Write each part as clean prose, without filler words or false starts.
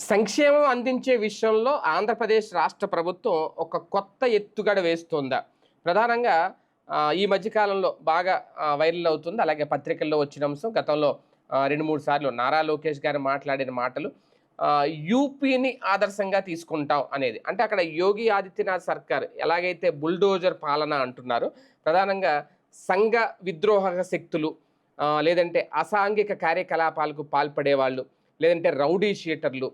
సంక్షేమం అందించే విషయంలో ఆంధ్రప్రదేశ్ రాష్ట్ర ప్రభుత్వం ఒక కొత్త ఎత్తుగడ వేస్తుందా? ప్రధానంగా ఈ మధ్య కాలంలో బాగా వైరల్ అవుతుంది. అలాగే పత్రికల్లో వచ్చిన అంశం గతంలో 2, 3 సార్లు నారా లోకేష్ గారు మాట్లాడిన మాటలు యూపీని ఆదర్శంగా తీసుకుంటాం అనేది. అంటే అక్కడ యోగి ఆదిత్యనాథ్ సర్కార్ ఎలాగైతే బుల్డోజర్ పాలన అంటున్నారో, ప్రధానంగా సంఘ విద్రోహక శక్తులు లేదంటే అసాంఘిక కార్యకలాపాలకు పాల్పడేవాళ్ళు, లేదంటే రౌడీ షీటర్లు,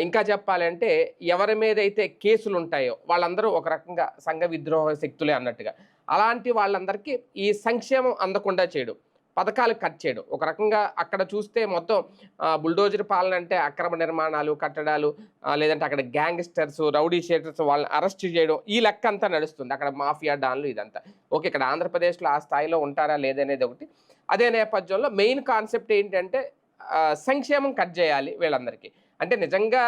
ఇంకా చెప్పాలంటే ఎవరి మీదైతే కేసులు ఉంటాయో వాళ్ళందరూ ఒక రకంగా సంఘ విద్రోహ శక్తులే అన్నట్టుగా. అలాంటి వాళ్ళందరికీ ఈ సంక్షేమం అందకుండా చేయడం, పథకాలు కట్ చేయడం. ఒక రకంగా అక్కడ చూస్తే మొత్తం బుల్డోజర్ పాలన అంటే అక్రమ నిర్మాణాలు, కట్టడాలు, లేదంటే అక్కడ గ్యాంగ్స్టర్స్, రౌడీ షీటర్స్ వాళ్ళని అరెస్ట్ చేయడం, ఈ లెక్క అంతా నడుస్తుంది. అక్కడ మాఫియా డాన్లు ఇదంతా. ఓకే, ఇక్కడ ఆంధ్రప్రదేశ్లో ఆ స్థాయిలో ఉంటారా లేదనేది ఒకటి. అదే నేపథ్యంలో మెయిన్ కాన్సెప్ట్ ఏంటంటే సంక్షేమం కట్ చేయాలి వీళ్ళందరికీ. అంటే నిజంగా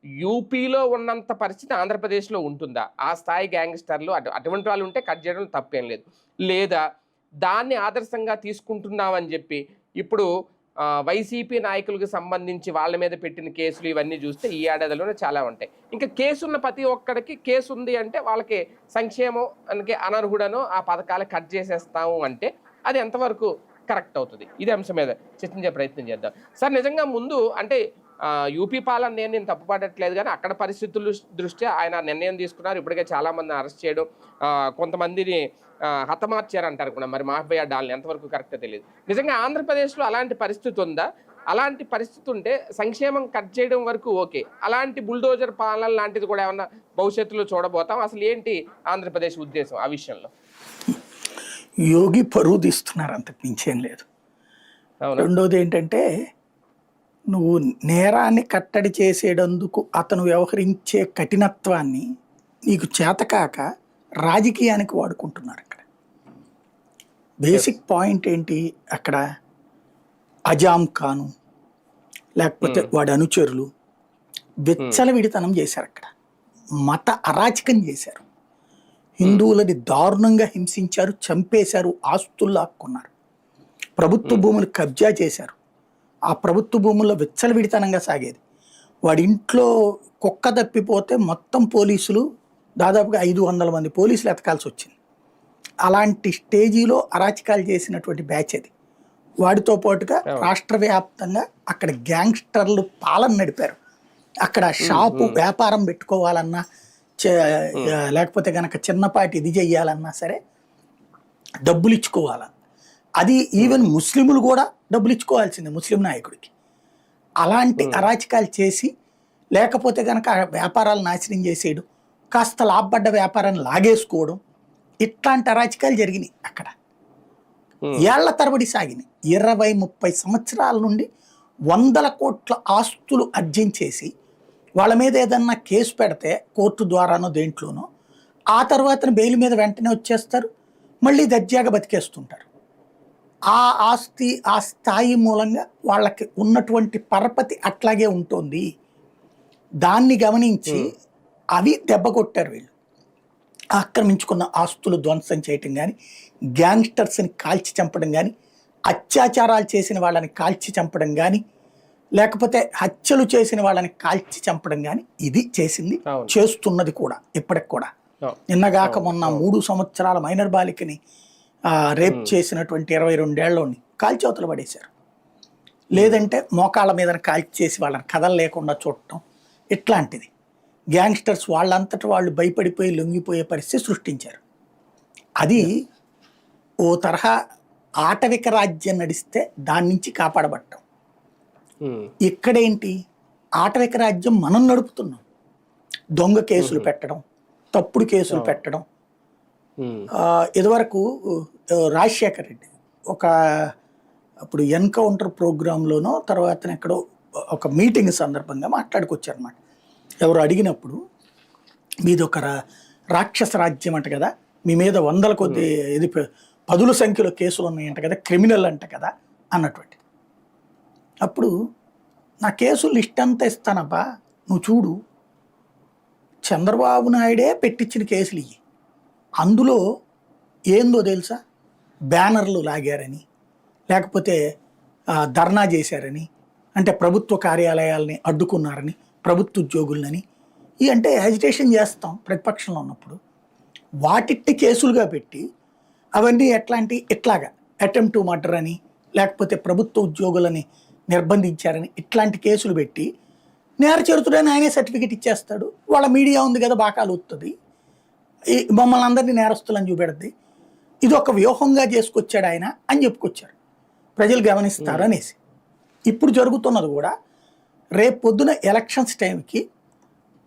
యూపీలో ఉన్నంత పరిస్థితి ఆంధ్రప్రదేశ్లో ఉంటుందా? ఆ స్థాయి గ్యాంగ్స్టర్లు అటువంటి వాళ్ళు ఉంటే కట్ చేయడం తప్పేం లేదు. లేదా దాన్ని ఆదర్శంగా తీసుకుంటున్నామని చెప్పి ఇప్పుడు వైసీపీ నాయకులకు సంబంధించి వాళ్ళ మీద పెట్టిన కేసులు ఇవన్నీ చూస్తే ఈ ఏడాదిలోనే చాలా ఉంటాయి. ఇంకా కేసు ఉన్న ప్రతి ఒక్కడికి కేసు ఉంది అంటే వాళ్ళకి సంక్షేమం అనర్హుడనో ఆ పథకాలు కట్ చేసేస్తాము అంటే అది ఎంతవరకు కరెక్ట్ అవుతుంది? ఇదే అంశం మీద చర్చించే ప్రయత్నం చేద్దాం. సార్, నిజంగా ముందు అంటే యూపీ పాలన నేను తప్పుపడట్లేదు, కానీ అక్కడ పరిస్థితుల దృష్ట్యా ఆయన నిర్ణయం తీసుకున్నారు. ఇప్పటికే చాలామందిని అరెస్ట్ చేయడం, కొంతమందిని హతమార్చారు అంటారు కూడా. మరి మాఫియా డాల్ని ఎంతవరకు కరెక్టో తెలియదు. నిజంగా ఆంధ్రప్రదేశ్లో అలాంటి పరిస్థితి ఉందా? అలాంటి పరిస్థితి ఉంటే సంక్షేమం కట్ చేయడం వరకు ఓకే, అలాంటి బుల్డోజర్ పాలన లాంటిది కూడా ఏమన్నా భవిష్యత్తులో చూడబోతాం? అసలు ఏంటి ఆంధ్రప్రదేశ్ ఉద్దేశం ఆ విషయంలో? యోగి పరువు తీస్తున్నారు, అంతకు మించేం లేదు. రెండోది ఏంటంటే, నువ్వు నేరాన్ని కట్టడి చేసేటందుకు అతను వ్యవహరించే కఠినత్వాన్ని నీకు చేతకాక రాజకీయానికి వాడుకుంటున్నారు. అక్కడ బేసిక్ పాయింట్ ఏంటి? అక్కడ అజాం ఖాను లేకపోతే వాడి అనుచరులు విచ్చలవిడితనం చేశారు. అక్కడ మత అరాచకం చేశారు. హిందువులని దారుణంగా హింసించారు, చంపేశారు, ఆస్తులు లాక్కున్నారు, ప్రభుత్వ భూములు కబ్జా చేశారు. ఆ ప్రభుత్వ భూముల్లో విచ్చలవిడితనంగా సాగేది. వాడి ఇంట్లో కుక్క తప్పిపోతే మొత్తం పోలీసులు దాదాపుగా 500 మంది పోలీసులు ఎతకాల్సి వచ్చింది. అలాంటి స్టేజీలో అరాచకాలు చేసినటువంటి బ్యాచ్ అది. వాడితో పాటుగా రాష్ట్ర వ్యాప్తంగా అక్కడ గ్యాంగ్స్టర్లు పాలన నడిపారు. అక్కడ షాపు వ్యాపారం పెట్టుకోవాలన్నా, లేకపోతే కనుక చిన్నపాటి ఇది చెయ్యాలన్నా సరే డబ్బులు ఇచ్చుకోవాలా. అది ఈవెన్ ముస్లింలు కూడా డబ్బులు ఇచ్చుకోవాల్సిందే ముస్లిం నాయకుడికి. అలాంటి అరాచకాలు చేసి, లేకపోతే కనుక వ్యాపారాలు నాశనం చేసేయడం, కాస్త లాభపడ్డ వ్యాపారాన్ని లాగేసుకోవడం, ఇట్లాంటి అరాచకాలు జరిగినాయి అక్కడ. ఏళ్ల తరబడి సాగినాయి. 20-30 సంవత్సరాల నుండి 100 కోట్ల ఆస్తులు అర్జించేసి వాళ్ళ మీద ఏదన్నా కేసు పెడితే కోర్టు ద్వారానో దేంట్లోనో, ఆ తర్వాత బెయిల్ మీద వెంటనే వచ్చేస్తారు, మళ్ళీ దర్జాగా బతికేస్తుంటారు. ఆ ఆస్తి, ఆ స్థాయి మూలంగా వాళ్ళకి ఉన్నటువంటి పరపతి అట్లాగే ఉంటుంది. దాన్ని గమనించి అవి దెబ్బ కొట్టారు వీళ్ళు. ఆక్రమించుకున్న ఆస్తులు ధ్వంసం చేయటం కానీ, గ్యాంగ్స్టర్స్ని కాల్చి చంపడం కానీ, అత్యాచారాలు చేసిన వాళ్ళని కాల్చి చంపడం కానీ, లేకపోతే హత్యలు చేసిన వాళ్ళని కాల్చి చంపడం కానీ, ఇది చేసింది, చేస్తున్నది కూడా ఇప్పటికి కూడా. నిన్నగాక మొన్న 3 సంవత్సరాల మైనర్ బాలికని రేప్ చేసినటువంటి 22 ఏళ్లని కాల్చవతలు పడేశారు. లేదంటే మోకాళ్ళ మీద కాల్చి చేసి వాళ్ళని కథలు లేకుండా చూడటం, ఇట్లాంటిది. గ్యాంగ్స్టర్స్ వాళ్ళంతటి వాళ్ళు భయపడిపోయి లొంగిపోయే పరిస్థితి సృష్టించారు. అది ఓ తరహా ఆటవిక రాజ్యం నడిస్తే దాని నుంచి కాపాడబట్టం. ఇక్కడేంటి? ఆటవిక రాజ్యం మనం నడుపుతున్నాం. దొంగ కేసులు పెట్టడం, తప్పుడు కేసులు పెట్టడం. ఇదివరకు రాజశేఖర్ రెడ్డి అప్పుడు ఎన్కౌంటర్ ప్రోగ్రాంలోనో తర్వాత ఎక్కడో ఒక మీటింగ్ సందర్భంగా మాట్లాడుకొచ్చారనమాట. ఎవరు అడిగినప్పుడు, మీది ఒక రాక్షస రాజ్యం అంట కదా, మీ మీద 100 కొద్ది ఇది 10ల సంఖ్యలో కేసులు ఉన్నాయంట కదా, క్రిమినల్ అంట కదా అన్నటువంటి. అప్పుడు నా కేసులు లిస్ట్ అంతా ఇస్తానబ్బా, నువ్వు చూడు, చంద్రబాబు నాయుడే పెట్టించిన కేసులు ఇవి. అందులో ఏందో తెలుసా? బ్యానర్లు లాగారని, లేకపోతే ధర్నా చేశారని, అంటే ప్రభుత్వ కార్యాలయాల్ని అడ్డుకున్నారని, ప్రభుత్వ ఉద్యోగులని ఈ అంటే యాజిటేషన్ చేస్తాం ప్రతిపక్షంలో ఉన్నప్పుడు, వాటిని కేసులుగా పెట్టి అవన్నీ ఇట్లాగా అటెంప్ట్ టు మర్డర్ అని, లేకపోతే ప్రభుత్వ ఉద్యోగులని నిర్బంధించారని ఇట్లాంటి కేసులు పెట్టి నేర చరిత్రుడని ఆయనే సర్టిఫికెట్ ఇచ్చేస్తాడు. వాళ్ళ మీడియా ఉంది కదా, బాకాలు వస్తుంది, ఈ మమ్మల్ని అందరినీ నేరస్తులని చూపెడద్ది, ఇది ఒక వ్యూహంగా చేసుకొచ్చాడు ఆయన అని చెప్పుకొచ్చారు, ప్రజలు గమనిస్తారు అనేసి. ఇప్పుడు జరుగుతున్నది కూడా రేపు పొద్దున ఎలక్షన్స్ టైంకి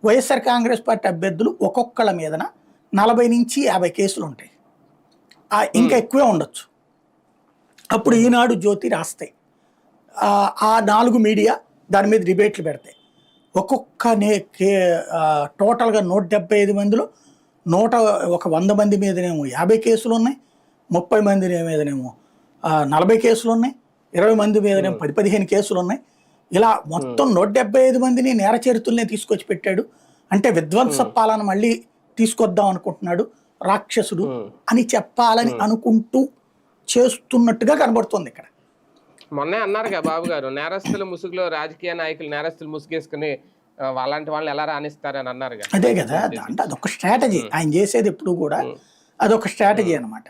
వైఎస్ఆర్ కాంగ్రెస్ పార్టీ అభ్యర్థులు ఒక్కొక్కళ్ళ మీదన 40 నుంచి 50 కేసులు ఉంటాయి, ఇంకా ఎక్కువే ఉండొచ్చు. అప్పుడు ఈనాడు, జ్యోతి రాస్తాయి, ఆ 4 మీడియా దాని మీద డిబేట్లు పెడతాయి. ఒక్కొక్క టోటల్గా 175 మందిలో 100 మంది మీదనేమో 50 కేసులు ఉన్నాయి, 30 మంది మీదనేమో 40 కేసులు ఉన్నాయి, 20 మంది మీదనేమో 10-15 కేసులు ఉన్నాయి. ఇలా మొత్తం 175 మందిని నేర చరిత్రలనే తీసుకొచ్చి పెట్టాడు. అంటే విధ్వంస పాలన మళ్ళీ తీసుకొద్దాం అనుకుంటున్నాడు, రాక్షసుడు అని చెప్పాలని అనుకుంటూ చేస్తున్నట్టుగా కనబడుతుంది ఇక్కడ. మొన్నే అన్నారుగా బాబు గారు, నేరస్తుల ముసుగులో రాజకీయ నాయకులు నేరస్తులు ముసుగేసుకుని అలాంటి వాళ్ళని ఎలా రాణిస్తారని అన్నారుగా. అదే కదా, అంటే అదొక స్ట్రాటజీ ఆయన చేసేది ఎప్పుడు కూడా, అదొక స్ట్రాటజీ అనమాట.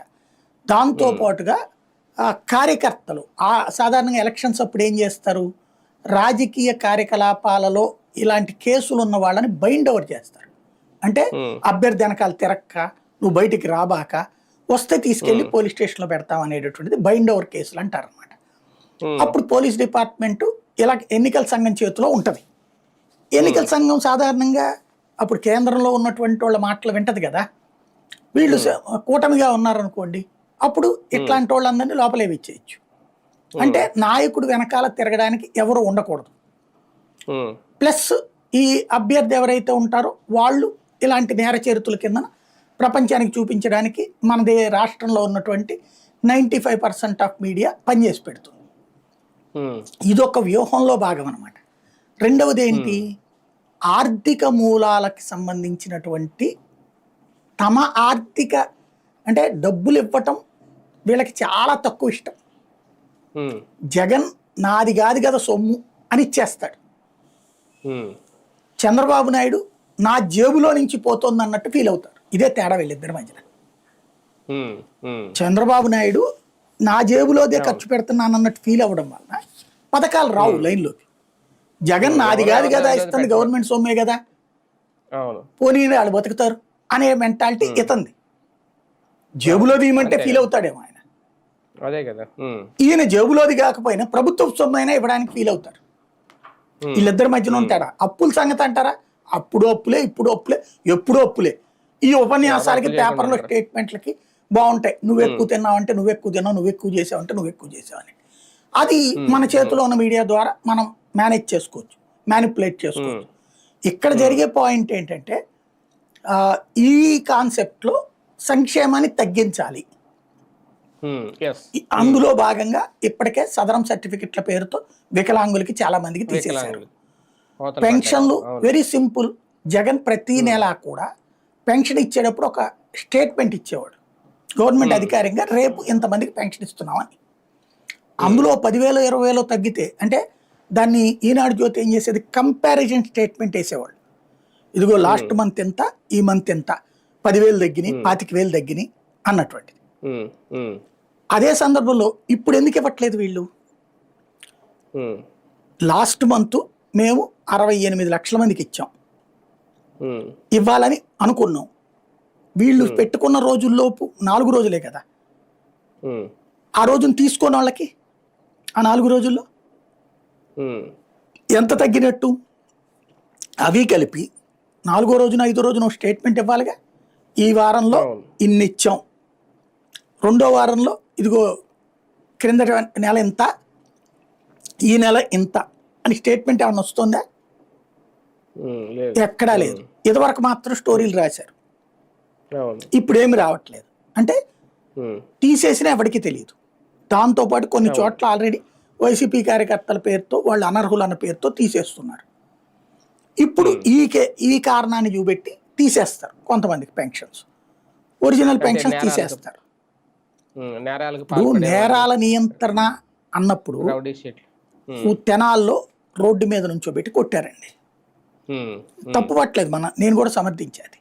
దాంతో పాటుగా కార్యకర్తలు సాధారణంగా ఎలక్షన్స్ అప్పుడు ఏం చేస్తారు, రాజకీయ కార్యకలాపాలలో ఇలాంటి కేసులు ఉన్న వాళ్ళని బైండ్ ఓవర్ చేస్తారు. అంటే అభ్యర్థి వెనకాల తిరక్క, నువ్వు బయటికి రాబాక, వస్తే తీసుకెళ్లి పోలీస్ స్టేషన్లో పెడతాం అనేటటువంటిది బైండ్ ఓవర్ కేసులు అంటారు అనమాట. అప్పుడు పోలీస్ డిపార్ట్మెంటు ఇలా ఎన్నికల సంఘం చేతిలో ఉంటుంది. ఎన్నికల సంఘం సాధారణంగా అప్పుడు కేంద్రంలో ఉన్నటువంటి వాళ్ళ మాటలు వింటది కదా, వీళ్ళు కూటమిగా ఉన్నారనుకోండి, అప్పుడు ఇట్లాంటి వాళ్ళందరినీ లోపలే ఇచ్చేయచ్చు. అంటే నాయకుడు వెనకాల తిరగడానికి ఎవరు ఉండకూడదు. ప్లస్ ఈ అభ్యర్థి ఎవరైతే ఉంటారో వాళ్ళు ఇలాంటి నేర చరిత్రల కింద ప్రపంచానికి చూపించడానికి మనదే రాష్ట్రంలో ఉన్నటువంటి 95% ఆఫ్ మీడియా పనిచేసి పెడుతుంది. ఇదొక వ్యూహంలో భాగం అనమాట. రెండవది ఏంటి, ఆర్థిక మూలాలకు సంబంధించినటువంటి తమ ఆర్థిక అంటే డబ్బులు ఇవ్వటం వీళ్ళకి చాలా తక్కువ ఇష్టం. జగన్ నాది కాదు కదా సొమ్ము అని ఇచ్చేస్తాడు, చంద్రబాబు నాయుడు నా జేబులో నుంచి పోతుంది అన్నట్టు ఫీల్ అవుతారు. ఇదే తేడా వీళ్ళిద్దరి మధ్యన. చంద్రబాబు నాయుడు నా జేబులోదే ఖర్చు పెడుతున్నాను అన్నట్టు ఫీల్ అవ్వడం వలన పథకాలు రావు లైన్లోకి. జగన్ నాది కాదు కదా, ఇస్తుంది గవర్నమెంట్ సొమ్మే కదా, పోనీ వాళ్ళు బతుకుతారు అనే మెంటాలిటీ ఇతంది. జేబులో తీయమంటే ఫీల్ అవుతాడేమో ఆయన. ఈయన జేబులోది కాకపోయినా ప్రభుత్వ సొమ్ము అయినా ఇవ్వడానికి ఫీల్ అవుతారు. వీళ్ళిద్దరి మధ్యన ఉంటారా. అప్పుల సంగతి అంటారా, అప్పుడు అప్పులే, ఇప్పుడు అప్పులే, ఎప్పుడు అప్పులే. ఈ ఉపన్యాసాలకి, పేపర్లో స్టేట్మెంట్లకి బాగుంటాయి, నువ్వు ఎక్కువ తిన్నావు అంటే నువ్వు ఎక్కువ తిన్నావు, నువ్వు ఎక్కువ చేసావు అంటే నువ్వు ఎక్కువ చేసావు అని. అది మన చేతిలో ఉన్న మీడియా ద్వారా మనం మేనేజ్ చేసుకోవచ్చు, మ్యానిపులేట్ చేసుకోవచ్చు. ఇక్కడ జరిగే పాయింట్ ఏంటంటే ఈ కాన్సెప్ట్లో సంక్షేమాన్ని తగ్గించాలి. అందులో భాగంగా ఇప్పటికే సదరం సర్టిఫికెట్ల పేరుతో వికలాంగులకి చాలా మందికి తీసేశారు. పెన్షన్లు వెరీ సింపుల్. జగన్ ప్రతి నెల కూడా పెన్షన్ ఇచ్చేటప్పుడు ఒక స్టేట్మెంట్ ఇచ్చేవాడు గవర్నమెంట్ అధికారికంగా, రేపు ఇంతమందికి పెన్షన్ ఇస్తున్నామని. అందులో 10,000 20,000 తగ్గితే అంటే దాన్ని ఈనాడు జ్యోతి ఏం చేసేది, కంపారిజన్ స్టేట్మెంట్ వేసేవాళ్ళు. ఇదిగో లాస్ట్ మంత్ ఎంత, ఈ మంత్ ఎంత, 10,000 తగ్గినాయి, 25,000 తగ్గినాయి అన్నటువంటిది. అదే సందర్భంలో ఇప్పుడు ఎందుకు ఇవ్వట్లేదు వీళ్ళు, లాస్ట్ మంత్ మేము 68 లక్షల మందికి ఇచ్చాం, ఇవ్వాలని అనుకున్నాం. వీళ్ళు పెట్టుకున్న రోజుల్లోపు 4 రోజులే కదా, ఆ రోజును తీసుకున్న వాళ్ళకి ఆ 4 రోజుల్లో ఎంత తగ్గినట్టు, అవి కలిపి 4వ రోజున 5వ రోజున స్టేట్మెంట్ ఇవ్వాలిగా. ఈ వారంలో ఇన్ని ఇచ్చాం, 2వ వారంలో ఇదిగో క్రిందటి నెల ఇంత, ఈ నెల ఇంత అని స్టేట్మెంట్ ఏమైనా వస్తుందా, ఎక్కడా లేదు. ఇదివరకు మాత్రం స్టోరీలు రాశారు, ఇప్పుడు ఏమి రావట్లేదు. అంటే తీసేసినా ఎవరికి తెలియదు. దాంతోపాటు కొన్ని చోట్ల ఆల్రెడీ వైసీపీ కార్యకర్తల పేరుతో వాళ్ళు అనర్హులు అన్న పేరుతో తీసేస్తున్నారు. ఇప్పుడు ఈ కారణాన్ని చూపెట్టి తీసేస్తారు కొంతమందికి పెన్షన్స్, ఒరిజినల్ పెన్షన్స్ తీసేస్తారు. నేరాల నియంత్రణ అన్నప్పుడు తెనాల్లో రోడ్డు మీద నుంచోబెట్టి కొట్టారండి. ఉమ్, తప్పు పట్టలేదు నేను కూడా సమర్థించేది,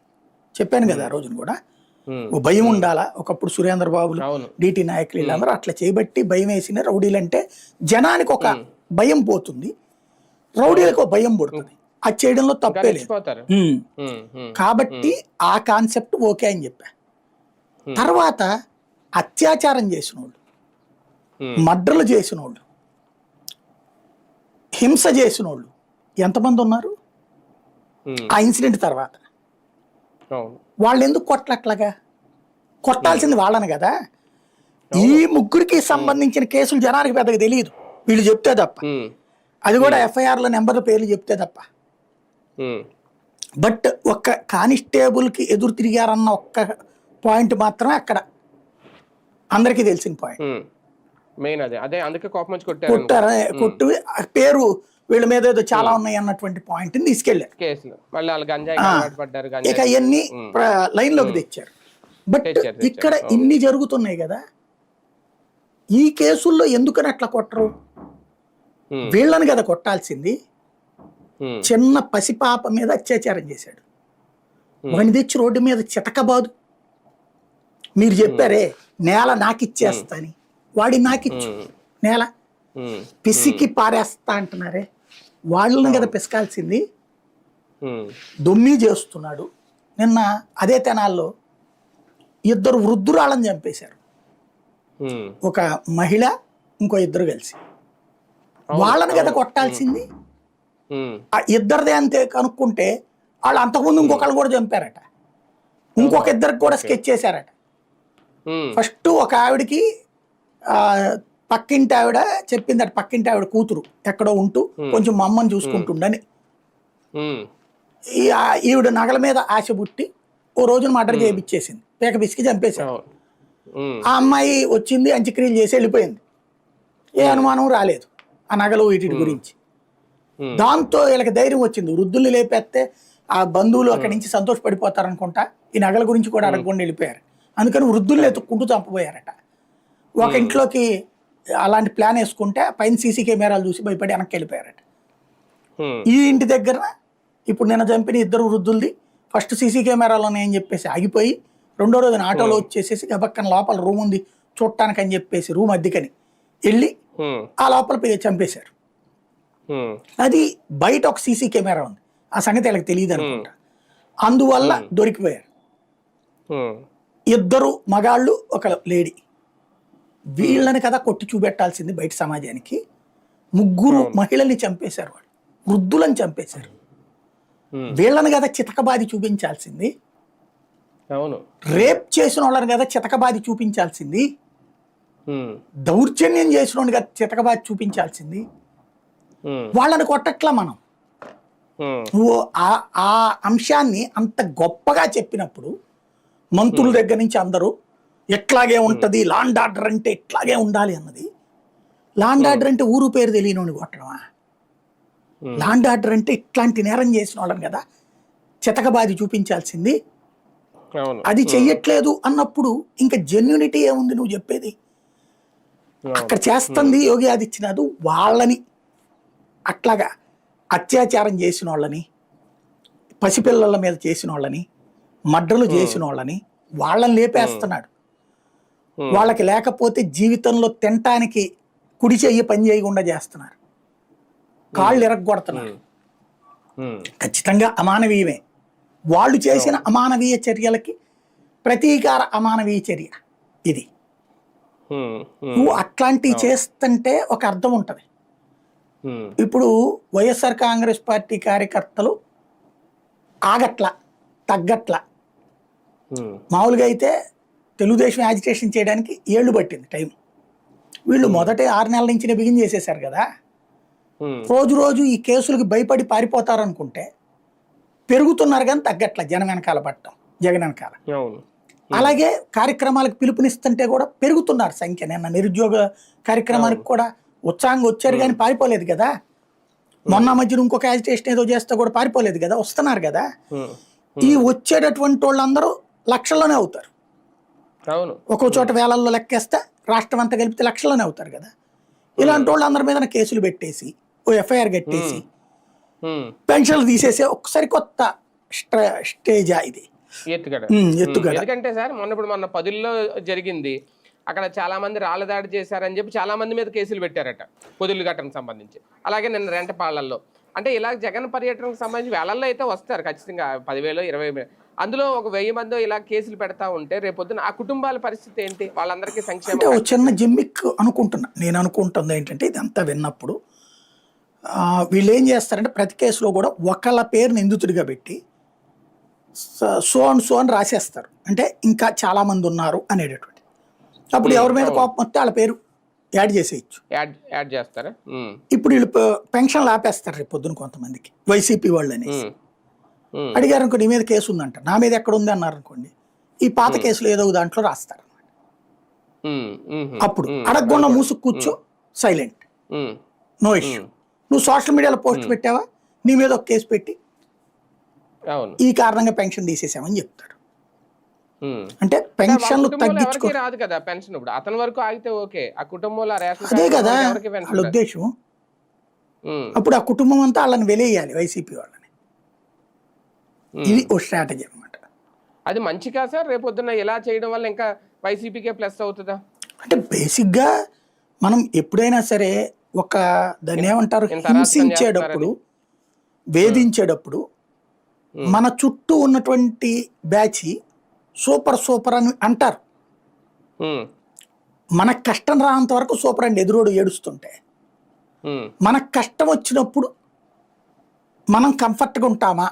చెప్పాను కదా ఆ రోజున కూడా. ఉమ్, ఓ భయం ఉండాలా. ఒకప్పుడు సురేంద్ర బాబులు, అవును. డిటి నాయకులు వీళ్ళందరూ అట్లా చేయబట్టి భయం వేసిన రౌడీలంటే జనానికి ఒక భయం పోతుంది, రౌడీలకు ఒక భయం పుడుతుంది. అది చేయడంలో ఇంకా తప్పే లేదు. రెచ్చిపోతారు. ఉమ్. ఉమ్, ఉమ్, కాబట్టి ఆ కాన్సెప్ట్ ఓకే అని చెప్పా. తర్వాత అత్యాచారం చేసిన వాళ్ళు, ఉమ్, మర్డర్లు చేసిన వాళ్ళు, హింస చేసిన వాళ్ళు ఎంతమంది ఉన్నారు ఉమ్, ఆ ఇన్సిడెంట్ తర్వాత? అవును. వాళ్ళు ఎందుకు కొట్టలట్లాగా? కొట్టాల్సింది వాళ్ళని కదా. ఈ ముగ్గురికి సంబంధించిన కేసులు జనానికి పెద్దగా తెలియదు, వీళ్ళు చెప్తే తప్ప. ఉమ్, అది కూడా ఎఫ్ఐఆర్ల నెంబర్ల పేర్లు చెప్తే తప్ప. ఉమ్, బట్ ఒక్క కానిస్టేబుల్కి ఎదురు తిరిగారన్న ఒక్క పాయింట్ మాత్రమే అక్కడ అందరికీ తెలిసిన పాయింట్. మెయిన్ అదే అదే అందుకే కోపం వచ్చి కొట్టారు కొట్టారా కొట్టు ఆ పేరు వీళ్ళ మీద ఏదో చాలా ఉన్నాయి అన్నటువంటి పాయింట్ తీసుకెళ్లారు. కేసులు. మళ్ళీ వాళ్ళు గంజాయి పడ్డారు, ఇక గంజాయి. అవన్నీ లైన్ లోకి తెచ్చారు. బట్ తెచ్చారు. ఇక్కడ ఇన్ని జరుగుతున్నాయి కదా, ఈ కేసుల్లో ఎందుకని అట్లా కొట్టరు? వీళ్ళని కదా కొట్టాల్సింది. చిన్న పసిపాప మీద అత్యాచారం చేశాడు, వాడిని తెచ్చి రోడ్డు మీద చితకబాదు. మీరు చెప్పారే నేల నాకిచ్చేస్తాని, వాడి నాకిచ్చు నేల పిసికి పారేస్తా అంటున్నారే, వాళ్ళని కదా పిసకాల్సింది. దొమ్మి చేస్తున్నాడు. నిన్న అదే తెనాల్లో ఇద్దరు వృద్ధురాళ్ళని చంపేశారు, ఒక మహిళ ఇంకో ఇద్దరు కలిసి. వాళ్ళని కదా కొట్టాల్సింది. ఆ ఇద్దరిదే అంతే కనుక్కుంటే వాళ్ళు అంతకుముందు ఇంకొకళ్ళు కూడా చంపారట, ఇంకొక ఇద్దరికి కూడా స్కెచ్ చేశారట. ఫస్ట్ ఒక ఆవిడకి పక్కింటి ఆవిడ చెప్పిందట, పక్కింటి ఆవిడ కూతురు ఎక్కడో ఉంటూ కొంచెం మా అమ్మని చూసుకుంటుండని. ఈవిడ నగల మీద ఆశ పుట్టి ఓ రోజున మర్డర్ చేయించేసింది, పేక పిసికి చంపేశారు. ఆ అమ్మాయి వచ్చింది, అంత్యక్రియలు చేసి వెళ్ళిపోయింది. ఏ అనుమానం రాలేదు ఆ నగలు వీటి గురించి. దాంతో వీళ్ళకి ధైర్యం వచ్చింది, వృద్ధుల్ని లేపేస్తే ఆ బంధువులు అక్కడి నుంచి సంతోషపడిపోతారనుకుంటా ఈ నగల గురించి కూడా అడగకుండా వెళ్ళిపోయారు. అందుకని వృద్ధుల్ని ఎత్తుక్కుంటూ చంపబోయారట. ఒక ఇంట్లోకి అలాంటి ప్లాన్ వేసుకుంటే పైన సీసీ కెమెరాలు చూసి భయపడి వెనక్కి వెళ్ళిపోయారట. ఈ ఇంటి దగ్గర ఇప్పుడు నిన్న చంపిన ఇద్దరు వృద్ధులది ఫస్ట్ సీసీ కెమెరాలు ఉన్నాయని చెప్పేసి ఆగిపోయి, రెండో రోజున ఆటోలో వచ్చేసేసి గబక్కన లోపల రూమ్ ఉంది చూడటానికి అని చెప్పేసి రూమ్ అద్దెకని వెళ్ళి ఆ లోపల చంపేశారు. అది బయట ఒక సీసీ కెమెరా ఉంది, ఆ సంగతి వీళ్ళకి తెలియదు అనుకుంటా. అందువల్ల దొరికిపోయారు. ఇద్దరు మగాళ్ళు ఒక లేడీ. వీళ్ళని కదా కొట్టి చూపెట్టాల్సింది బయట సమాజానికి. ముగ్గురు మహిళల్ని చంపేశారు, వాళ్ళు వృద్ధులను చంపేశారు. వీళ్ళని కదా చితకబాది చూపించాల్సింది. రేప్ చేసిన వాళ్ళని కదా చితకబాది చూపించాల్సింది. దౌర్జన్యం చేసిన వాడిని కదా చితకబాది చూపించాల్సింది. వాళ్ళని కొట్టట్లా మనం. నువ్వు ఆ అంశాన్ని అంత గొప్పగా చెప్పినప్పుడు మంత్రుల దగ్గర నుంచి అందరూ ఎట్లాగే ఉంటది, లాండ్ ఆర్డర్ అంటే ఇట్లాగే ఉండాలి అన్నది. లాండ్ ఆర్డర్ అంటే ఊరు పేరు తెలియని కొట్టడమా? లాండ్ ఆర్డర్ అంటే ఇట్లాంటి నేరం చేసిన వాళ్ళని కదా చితకబాది చూపించాల్సింది. అది చెయ్యట్లేదు అన్నప్పుడు ఇంకా జెన్యూనిటీ ఏముంది నువ్వు చెప్పేది? అక్కడ చేస్తుంది యోగి ఆదిత్యనాథ్ వాళ్ళని అట్లాగా అత్యాచారం చేసిన వాళ్ళని, పసిపిల్లల మీద చేసిన వాళ్ళని, మర్డర్లు చేసిన వాళ్ళని లేపేస్తున్నాడు. వాళ్ళకి లేకపోతే జీవితంలో తినటానికి కుడి చెయ్యి పని చేయకుండా చేస్తున్నారు, కాళ్ళు ఎరగొడుతున్నారు. ఖచ్చితంగా అమానవీయమే. వాళ్ళు చేసిన అమానవీయ చర్యలకి ప్రతీకార అమానవీయ చర్య ఇది. నువ్వు అట్లాంటివి చేస్తుంటే ఒక అర్థం ఉంటుంది. ఇప్పుడు వైఎస్ఆర్ కాంగ్రెస్ పార్టీ కార్యకర్తలు ఆగట్ల, తగ్గట్ల. మామూలుగా అయితే తెలుగుదేశం యాజిటేషన్ చేయడానికి ఏళ్ళు పట్టింది టైం. వీళ్ళు మొదటే 6 నెలల నుంచి బిగిన్ చేసేసారు కదా. రోజు రోజు ఈ కేసులకి భయపడి పారిపోతారనుకుంటే పెరుగుతున్నారు కానీ తగ్గట్ల జనం వెనకాల పట్టడం, జగన్ వెనకాల. అలాగే కార్యక్రమాలకు పిలుపునిస్తుంటే కూడా పెరుగుతున్నారు సంఖ్య. నిన్న నిరుద్యోగ కార్యక్రమానికి కూడా ఉత్సాహంగా వచ్చారు కానీ పారిపోలేదు కదా. మొన్న మధ్యన ఇంకొక యాజిటేషన్ ఏదో చేస్తే కూడా పారిపోలేదు కదా, వస్తున్నారు కదా. ఈ వచ్చేటటువంటి వాళ్ళందరూ లక్షల్లోనే అవుతారు. ఒక్కో చోట వేలల్లో లెక్కేస్తే రాష్ట్రం అంతా కలిపితే లక్షల్లోనే అవుతారు కదా. ఇలాంటి వాళ్ళందరి మీద కేసులు పెట్టేసి ఓ ఎఫ్ఐఆర్ కట్టేసి ఉమ్. పెన్షన్లు తీసేసే ఒకసారి కొత్త స్టేజా ఇది ఎత్తుగడ ఎత్తుగడ. ఎందుకంటే సార్ మొన్న 10లో జరిగింది. అక్కడ చాలా మంది రాళ్ళ దాడి చేశారని చెప్పి చాలా మంది మీద కేసులు పెట్టారట పొదిల్లు ఘటనకు సంబంధించి. అలాగే నిన్న రెంటపాళ్లలో అంటే ఇలా జగన్ పర్యటనకు సంబంధించి వేళల్లో అయితే వస్తారు ఖచ్చితంగా 10,000 20,000, అందులో ఒక 1000 మంది ఇలా కేసులు పెడతా ఉంటే రేపొద్దున ఆ కుటుంబాల పరిస్థితి ఏంటి? వాళ్ళందరికీ అంటే సంక్షేమం ఒక చిన్న జిమ్మిక్ అనుకుంటున్నా. నేను అనుకుంటుంది ఏంటంటే ఇదంతా విన్నప్పుడు వీళ్ళు ఏం చేస్తారంటే ప్రతి కేసులో కూడా ఒకళ్ళ పేరు నిందితుడిగా పెట్టి సో అని రాసేస్తారు. అంటే ఇంకా చాలా మంది ఉన్నారు అనేటటువంటి. అప్పుడు ఎవరి మీద కోపం వస్తే వాళ్ళ పేరు యాడ్ చేసేయచ్చు. యాడ్ చేస్తారా? ఇప్పుడు వీళ్ళు పెన్షన్లు ఆపేస్తారు రేపు పొద్దున కొంతమందికి వైసీపీ వాళ్ళు అనేసి అడిగారు అనుకో, నీ మీద కేసు ఉందంట, నా మీద ఎక్కడ ఉంది అన్నారు అనుకోండి, ఈ పాత కేసులు ఏదో ఒక దాంట్లో రాస్తారు. అప్పుడు అడగకుండా మూసుకు కూర్చో, సైలెంట్, నో ఇష్యూ. నువ్వు సోషల్ మీడియాలో పోస్ట్ పెట్టావా, నీ మీద ఒక కేసు పెట్టి ఈ కారణంగా పెన్షన్ తీసేసామని చెప్తారు. అంటే పెన్షన్లు తగ్గించుకో రాదు కదా పెన్షన్. ఇప్పుడు అతని వరకు ఆగితే ఓకే, ఆ కుటుంబంలో అదే కదా వాళ్ళ ఉద్దేశం. అప్పుడు ఆ కుటుంబం అంతా వాళ్ళని వెలేయాలి వైసీపీ వాళ్ళని. ఇది ఓ స్ట్రాటజీ అనమాట. అది మంచి కాదు సార్. రేపొద్దున ఇలా చేయడం వల్ల ఇంకా వైసీపీకే ప్లస్ అవుతుందా? అంటే బేసిక్గా మనం ఎప్పుడైనా సరే ఒక దాన్ని ఏమంటారు, హింసించేటప్పుడు వేధించేటప్పుడు మన చుట్టూ ఉన్నటువంటి బ్యాచ్ సూపర్ అని అంటారు. మనకు కష్టం రానంత వరకు సూపర్ అండి ఎదురోడు ఏడుస్తుంటే. మనకు కష్టం వచ్చినప్పుడు మనం కంఫర్ట్గా ఉంటామా?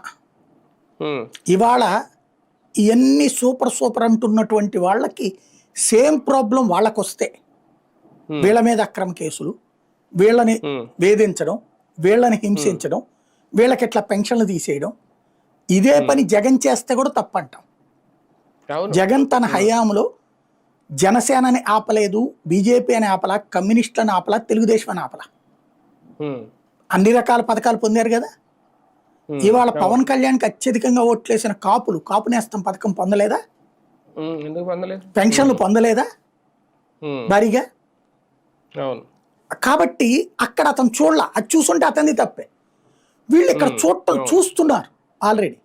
ఇవాళ ఇవన్నీ సూపర్ అంటున్నటువంటి వాళ్ళకి సేమ్ ప్రాబ్లం వాళ్ళకు వస్తే వీళ్ళ మీద అక్రమ కేసులు, వీళ్ళని వేధించడం, వీళ్ళని హింసించడం, వీళ్ళకి ఇట్లా పెన్షన్లు తీసేయడం, ఇదే పని జగన్ చేస్తే కూడా తప్పంటాం. జగన్ తన హయాంలో జనసేనని ఆపలేదు, బీజేపీ అని ఆపలా, కమ్యూనిస్టులను ఆపలా, తెలుగుదేశం అని ఆపలా. అన్ని రకాల పథకాలు పొందారు కదా. ఇవాళ పవన్ కళ్యాణ్కి అత్యధికంగా ఓట్లేసిన కాపు నేస్తం పథకం పొందలేదా? పెన్షన్లు పొందలేదా భారీగా? కాబట్టి అక్కడ అతను చూడలా. అది చూసుంటే అతన్ని తప్పే. వీళ్ళు ఇక్కడ చూస్తున్నారు ఆల్రెడీ.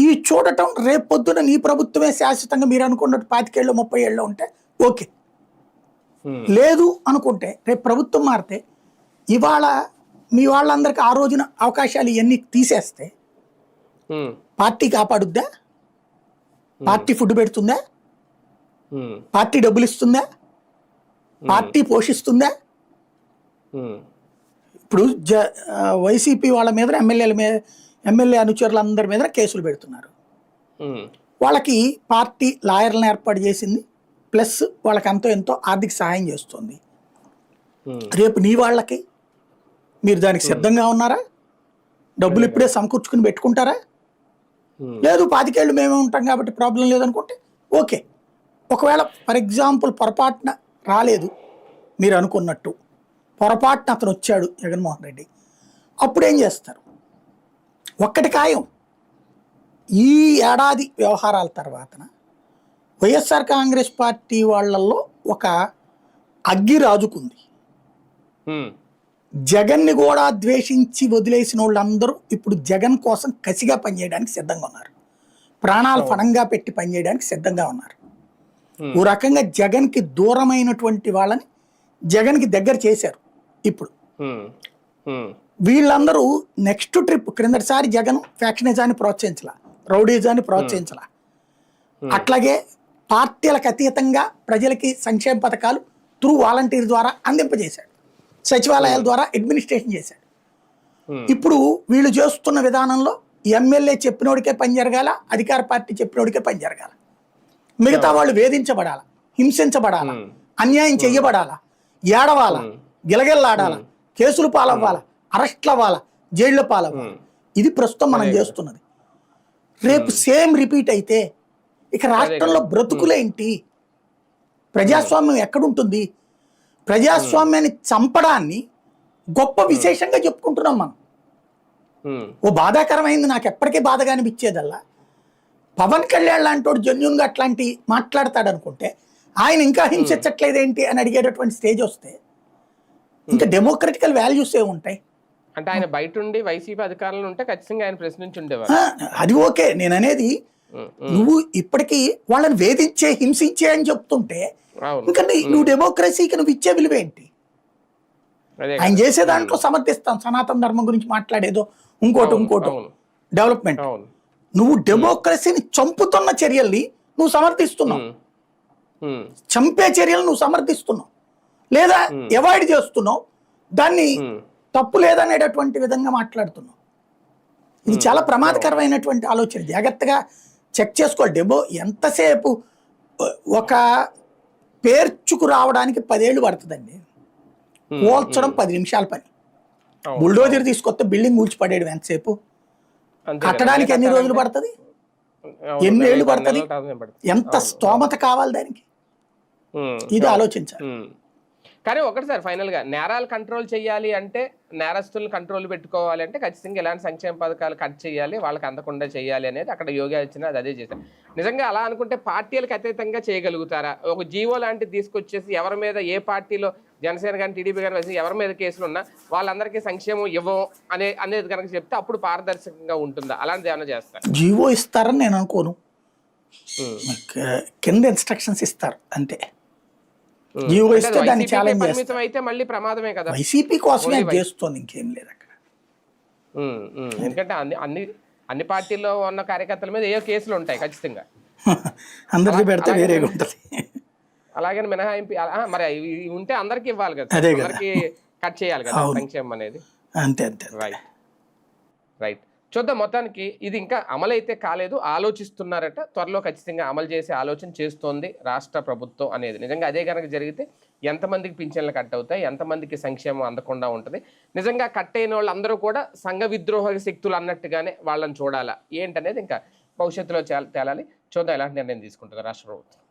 ఈ చూడటం రేపొద్దున నీ ప్రభుత్వమే శాశ్వతంగా మీరు అనుకున్నట్టు 25 ఏళ్ళు 30 ఏళ్ళు ఉంటే ఓకే. లేదు అనుకుంటే రేపు ప్రభుత్వం మారితే ఇవాళ మీ వాళ్ళందరికీ ఆ రోజున అవకాశాలు ఇవన్నీ తీసేస్తే పార్టీ కాపాడుద్దా? పార్టీ ఫుడ్ పెడుతుందా? పార్టీ డబ్బులు ఇస్తుందా? పార్టీ పోషిస్తుందా? ఇప్పుడు వైసీపీ వాళ్ళ మీద ఎమ్మెల్యే అనుచరులందరి మీద కేసులు పెడుతున్నారు. వాళ్ళకి పార్టీ లాయర్లను ఏర్పాటు చేసింది, ప్లస్ వాళ్ళకి ఎంతో ఆర్థిక సహాయం చేస్తుంది. రేపు నీ వాళ్ళకి మీరు దానికి సిద్ధంగా ఉన్నారా? డబ్బులు ఇప్పుడే సమకూర్చుకుని పెట్టుకుంటారా? లేదు 25 ఏళ్ళు మేమే ఉంటాం కాబట్టి ప్రాబ్లం లేదనుకుంటే ఓకే. ఒకవేళ ఫర్ ఎగ్జాంపుల్ పొరపాటున రాలేదు మీరు అనుకున్నట్టు, పొరపాటున అతను వచ్చాడు జగన్మోహన్ రెడ్డి, అప్పుడు ఏం చేస్తారు? ఒక్కటి ఖాయం, ఈ ఏడాది వ్యవహారాల తర్వాతన వైఎస్ఆర్ కాంగ్రెస్ పార్టీ వాళ్ళల్లో ఒక అగ్గి రాజుకుంది. జగన్ని కూడా ద్వేషించి వదిలేసిన వాళ్ళందరూ ఇప్పుడు జగన్ కోసం కసిగా పనిచేయడానికి సిద్ధంగా ఉన్నారు. ప్రాణాలు ఫణంగా పెట్టి పనిచేయడానికి సిద్ధంగా ఉన్నారు. ఓ రకంగా జగన్కి దూరమైనటువంటి వాళ్ళని జగన్కి దగ్గర చేశారు. ఇప్పుడు వీళ్ళందరూ నెక్స్ట్ ట్రిప్, క్రిందటిసారి జగన్ ఫ్యాక్షనిజాన్ని ప్రోత్సహించలా, రౌడీజాన్ని ప్రోత్సహించలా, అట్లాగే పార్టీలకు అతీతంగా ప్రజలకి సంక్షేమ పథకాలు త్రూ వాలంటీర్ ద్వారా అందింపజేశాడు, సచివాలయాల ద్వారా అడ్మినిస్ట్రేషన్ చేశాడు. ఇప్పుడు వీళ్ళు చేస్తున్న విధానంలో ఎమ్మెల్యే చెప్పినోడికే పని జరగాల, అధికార పార్టీ చెప్పినోడికే పని జరగాల, మిగతా వాళ్ళు వేధించబడాల, హింసించబడాల, అన్యాయం చెయ్యబడాల, ఏడవాల, గిలగిల్లాడాల, కేసులు పాలవ్వాల, అరెస్ట్లు అవ్వాల, జైళ్ళ పాలవ్వాల. ఇది ప్రస్తుతం మనం చేస్తున్నది. రేపు సేమ్ రిపీట్ అయితే ఇక రాష్ట్రంలో బ్రతుకులేంటి? ప్రజాస్వామ్యం ఎక్కడుంటుంది? ప్రజాస్వామ్యాన్ని చంపడాన్ని గొప్ప విశేషంగా చెప్పుకుంటున్నాం మనం. ఓ బాధాకరమైంది, నాకు ఎప్పటికీ బాధగా అనిపించేదల్లా, పవన్ కళ్యాణ్ లాంటి జెన్యున్గా అట్లాంటి మాట్లాడతాడు అనుకుంటే ఆయన ఇంకా హింసించట్లేదేంటి అని అడిగేటటువంటి స్టేజ్ వస్తే ఇంకా డెమోక్రటికల్ వాల్యూస్ ఏ ఉంటాయి? అంటే ఆయన బయట ఉండి వైసీపీ అధికారంలో ఉంటే ఖచ్చితంగా ఆయన ప్రశ్నించి ఉండేవారు. ఆ, అది ఓకే. నేను అనేది నువ్వు ఇప్పటికీ వాళ్ళని వేధించే హింసించే అని చెప్తుంటే అవును. ఇంకా నువ్వు డెమోక్రసీకి నువ్వు ఇచ్చే విలువ ఏంటి? అదే ఆయన కదా. చేసే దాంట్లో సమర్థిస్తాం, సనాతన ధర్మం గురించి మాట్లాడేదో ఇంకోటి అవును. డెవలప్మెంట్. అవును. నువ్వు డెమోక్రసీని చంపుతున్న చర్యల్ని నువ్వు సమర్థిస్తున్నావు, ఉమ్. చంపే చర్యలు నువ్వు సమర్థిస్తున్నావు, లేదా అవాయిడ్ చేస్తున్నావు, దాన్ని తప్పు లేదనేటటువంటి విధంగా మాట్లాడుతున్నావు. ఇది చాలా ప్రమాదకరమైనటువంటి ఆలోచన. జాగ్రత్తగా చెక్ చేసుకోవాలి. ఎంతసేపు ఒక పేర్చుకు రావడానికి 10 ఏళ్ళు పడుతుందండి, కూల్చడం 10 నిమిషాల పని. బుల్డోజర్ తీసుకొస్తే బిల్డింగ్ కూల్చిపడేయడం ఎంతసేపు, కట్టడానికి ఎన్ని రోజులు పడుతుంది, ఎన్ని ఏళ్ళు పడుతుంది, ఎంత స్తోమత కావాలి దానికి, ఇది ఆలోచించాలి. కానీ ఒకటి సార్, ఫైనల్ గా నేరాలు కంట్రోల్ చేయాలి అంటే, నేరస్తులను కంట్రోల్ పెట్టుకోవాలి అంటే ఖచ్చితంగా ఇలాంటి సంక్షేమ పథకాలు కట్ చేయాలి, వాళ్ళకి అందకుండా చేయాలి అనేది అక్కడ యోగి ఆదిత్యనాథ్ అదే చేశారు. నిజంగా అలా అనుకుంటే పార్టీలకు అతీతంగా చేయగలుగుతారా? ఒక జీవో లాంటిది తీసుకొచ్చేసి ఎవరి మీద, ఏ పార్టీలో జనసేన కానీ టీడీపీ కానీ వేసి ఎవరి మీద కేసులు ఉన్నా వాళ్ళందరికీ సంక్షేమం ఇవ్వం అనేది కనుక చెప్తే అప్పుడు పారదర్శకంగా ఉంటుందా? అలాంటిది ఏమైనా చేస్తారు? జీవో ఇస్తారని నేను అనుకోను, కింద ఇన్స్ట్రక్షన్స్ ఇస్తారు అంతే. జీవో ఇస్తే దాన్ని ఛాలెంజ్ చేస్తారు. అయితే మళ్ళీ ప్రమాదమే కదా. వైసీపీ కోసమే చేస్తోంది, ఇంకేం లేదు అక్కడ. ఎందుకంటే అన్ని పార్టీల్లో ఉన్న కార్యకర్తల మీద ఏ కేసులు ఉంటాయి ఖచ్చితంగా. అందరికీ పెడితే వేరేగా ఉంటుంది. అలాగని మినహాయింపు మరి ఉంటే అందరికి ఇవ్వాలి కదా, అందరికి కట్ చేయాలి కదా సంక్షేమం అనేది. అంతే అంతే. రైట్. చూద్దాం. మొత్తానికి ఇది ఇంకా అమలు అయితే కాలేదు, ఆలోచిస్తున్నారట. త్వరలో ఖచ్చితంగా అమలు చేసే ఆలోచన చేస్తోంది రాష్ట్ర ప్రభుత్వం అనేది. నిజంగా అదే కనుక జరిగితే ఎంతమందికి పింఛన్లు కట్ అవుతాయి, ఎంతమందికి సంక్షేమం అందకుండా ఉంటుంది. నిజంగా కట్ అయిన వాళ్ళు అందరూ కూడా సంఘ విద్రోహ శక్తులు అన్నట్టుగానే వాళ్ళని చూడాలా ఏంటనేది ఇంకా భవిష్యత్తులో తేలాలి. చూద్దాం ఎలాంటి నిర్ణయం తీసుకుంటుందో రాష్ట్ర ప్రభుత్వం.